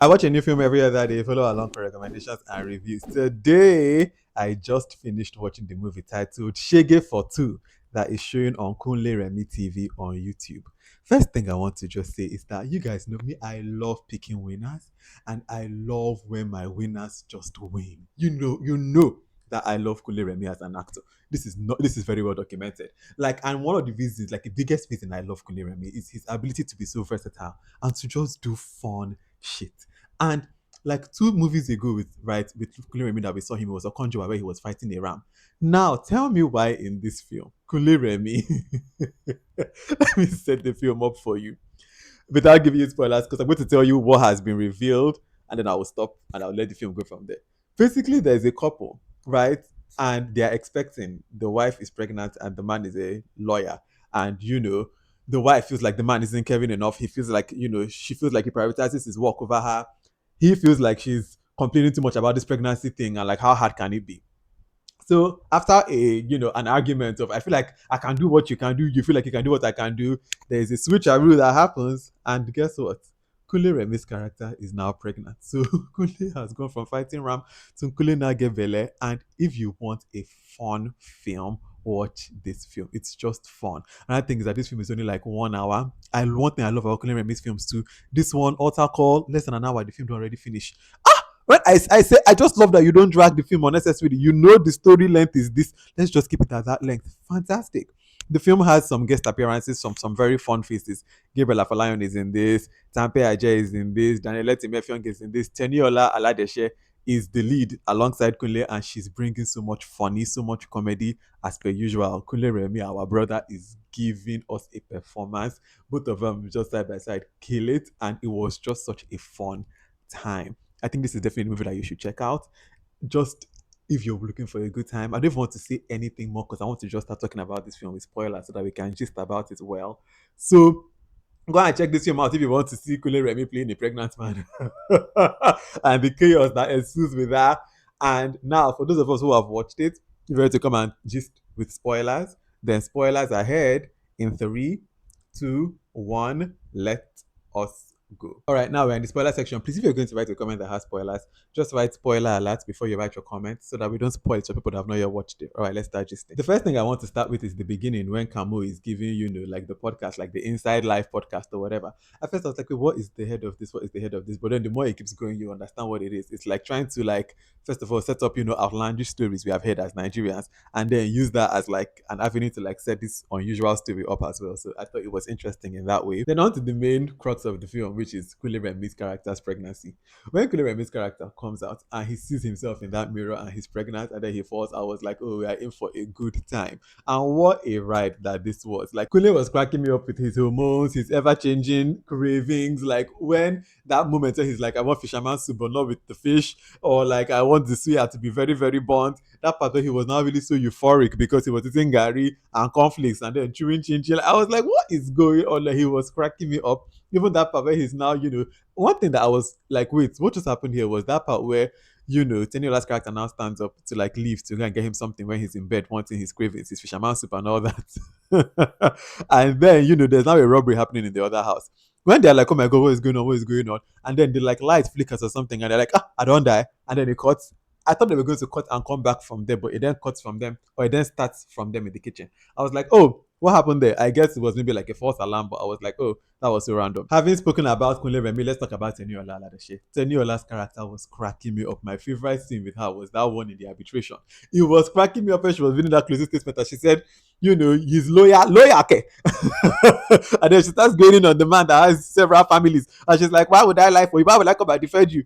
I watch a new film every other day. Follow along for recommendations and reviews. Today, I just finished watching the movie titled "SHEGE for 2" that is showing on Kunle Remi TV on YouTube. First thing I want to just say is that you guys know me. I love picking winners, and I love when my winners just win. You know that I love Kunle Remi as an actor. This is very well documented. Like, and one of the reasons, like the biggest reason I love Kunle Remi is his ability to be so versatile and to just do fun shit. And like 2 movies ago with Kunle Remi that we saw him, it was a conjurer where he was fighting a ram. Now tell me why in this film, Kunle Remi, let me set the film up for you without giving you spoilers because I'm going to tell you what has been revealed and then I will stop and I'll let the film go from there. Basically, there's a couple, right? And they're expecting, the wife is pregnant and the man is a lawyer. And the wife feels like the man isn't caring enough. He feels like, she feels like he prioritizes his work over her. He feels like she's complaining too much about this pregnancy thing and like how hard can it be? So after an argument of I feel like I can do what you can do, you feel like you can do what I can do, there is a switch rule that happens, and guess what? Kunle Remi's character is now pregnant. So Kunle has gone from fighting Ram to Kunle now get Bele. And if you want a fun film, watch this film. It's just fun. And I think is that this film is only like 1 hour. One thing I love about Kunle Remi's films too. This one, Altar Call, less than an hour, the film don't already finish. When I say I just love that you don't drag the film unnecessarily. You know the story length is this. Let's just keep it at that length. Fantastic. The film has some guest appearances, some very fun faces. Gabriel Afolayan is in this. Tampe Ajay is in this. Daniel Etim-Effiong is in this. Teniola Aladese is the lead alongside Kunle, and she's bringing so much funny, so much comedy as per usual. Kunle Remi, our brother, is giving us a performance. Both of them just side by side kill it, and it was just such a fun time. I think this is definitely a movie that you should check out. Just if you're looking for a good time. I don't even want to say anything more because I want to just start talking about this film with spoilers so that we can gist about it well. So go and check this film out if you want to see Kunle Remi playing a pregnant man and the chaos that ensues with that. And now, for those of us who have watched it, if you're ready to come and gist with spoilers, then spoilers ahead in 3, 2, 1. Let us go. All right, now we're in the spoiler section. Please, if you're going to write a comment that has spoilers, just write spoiler alert before you write your comment so that we don't spoil it for people that have not yet watched it. All right, let's start this thing. The first thing I want to start with is the beginning when Camo is giving, like the podcast, like the Inside Life podcast or whatever. At first, I was like, wait, what is the head of this? What is the head of this? But then the more it keeps going, you understand what it is. It's like trying to, like, first of all, set up, outlandish stories we have heard as Nigerians and then use that as like an avenue to like set this unusual story up as well. So I thought it was interesting in that way. Then on to the main crux of the film, which is Kunle Remi's character's pregnancy. When Kunle Remi's character comes out and he sees himself in that mirror and he's pregnant and then he falls, I was like, oh, we are in for a good time. And what a ride that this was. Like Kunle was cracking me up with his hormones, his ever-changing cravings. Like when that moment where he's like, I want fisherman soup, but not with the fish, or like I want the suya to be very, very burnt. That part where he was now really so euphoric because he was eating gari and cornflakes and then chewing chin chin. I was like, what is going on? Like, he was cracking me up. Even that part where he's now, one thing that I was like, wait, what just happened here was that part where, Teniola's character now stands up to like leave to go and get him something when he's in bed, wanting his cravings, his fisherman soup and all that. And then, there's now a robbery happening in the other house. When they're like, oh my God, what is going on? What is going on? And then the like light flickers or something, and they're like, I don't die. And then it cuts. I thought they were going to cut and come back from there, but it then cuts from them, or it then starts from them in the kitchen. I was like, oh, what happened there? I guess it was maybe like a false alarm, but I was like, oh, that was so random. Having spoken about Kunle Remi, let's talk about Teniola Aladese. Teniola's character was cracking me up. My favorite scene with her was that one in the arbitration. It was cracking me up when she was reading that closing statement and she said, he's lawyer, okay. And then she starts going in on the man that has several families. And she's like, why would I lie for you? Why would I come and defend you?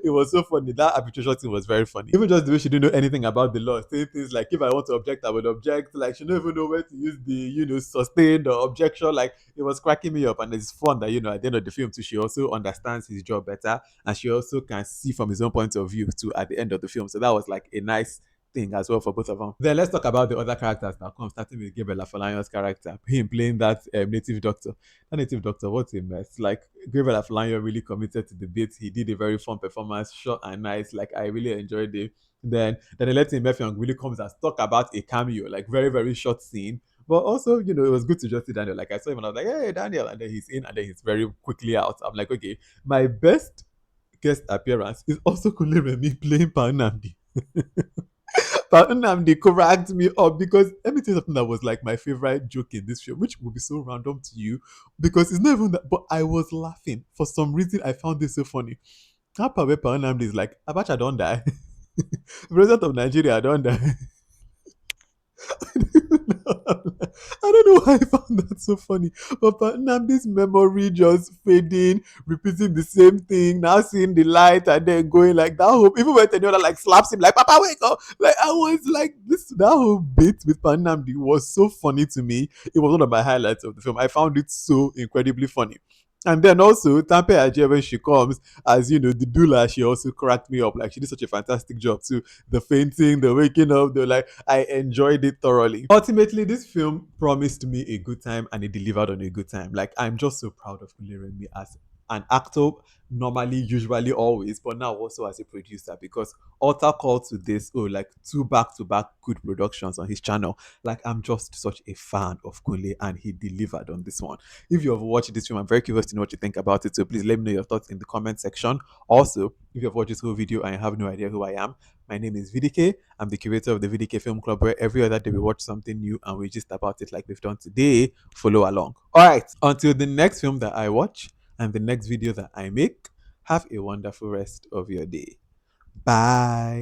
It was so funny. That arbitration thing was very funny. Even just the way she didn't know anything about the law, saying things like, if I want to object, I will object. Like, she don't even know where to use the, sustained or objection. Like, it was cracking me up. And it's fun that, at the end of the film, too, she also understands his job better. And she also can see from his own point of view, too, at the end of the film. So that was like a nice thing as well for both of them. Then let's talk about the other characters that come, starting with Gabriel Afolayan's character, him playing that native doctor. That native doctor, what a mess. Like, Gabriel Afolayan really committed to the bit. He did a very fun performance, short and nice. Like, I really enjoyed it. Then Daniel Etim-Effiong really comes and talk about a cameo, like very, very short scene, But also, it was good to just see Daniel. Like I saw him and I was like, hey, Daniel. And then he's in and then he's very quickly out. I'm like, okay, my best guest appearance is also Kunle Remi playing Panamdi. But Nnamdi cracked me up because let me tell you something that was like my favorite joke in this film, which will be so random to you because it's not even that. But I was laughing for some reason. I found this so funny. How Pawe Nnamdi is like, Abacha don't die. President of Nigeria don't die. I don't know why I found that so funny. But now this memory just fading, repeating the same thing, now seeing the light and then going like that whole even when Teniola like slaps him like Papa wake up. Like I was like this that whole bit with Panamdi was so funny to me. It was one of my highlights of the film. I found it so incredibly funny. And then also Tampe Ajay when she comes as the doula, she also cracked me up. Like she did such a fantastic job too. The fainting, the waking up, the like I enjoyed it thoroughly. Ultimately, this film promised me a good time and it delivered on a good time. Like I'm just so proud of Kunle Remi as an actor, normally, usually, always, but now also as a producer because alter call to this, oh, like two back-to-back good productions on his channel. Like I'm just such a fan of Kunle and he delivered on this one. If you have watched this film, I'm very curious to know what you think about it. So please let me know your thoughts in the comment section. Also, if you have watched this whole video and you have no idea who I am, my name is VDK. I'm the curator of the VDK Film Club, where every other day we watch something new and we just about it like we've done today. Follow along. All right. Until the next film that I watch and the next video that I make, have a wonderful rest of your day. Bye.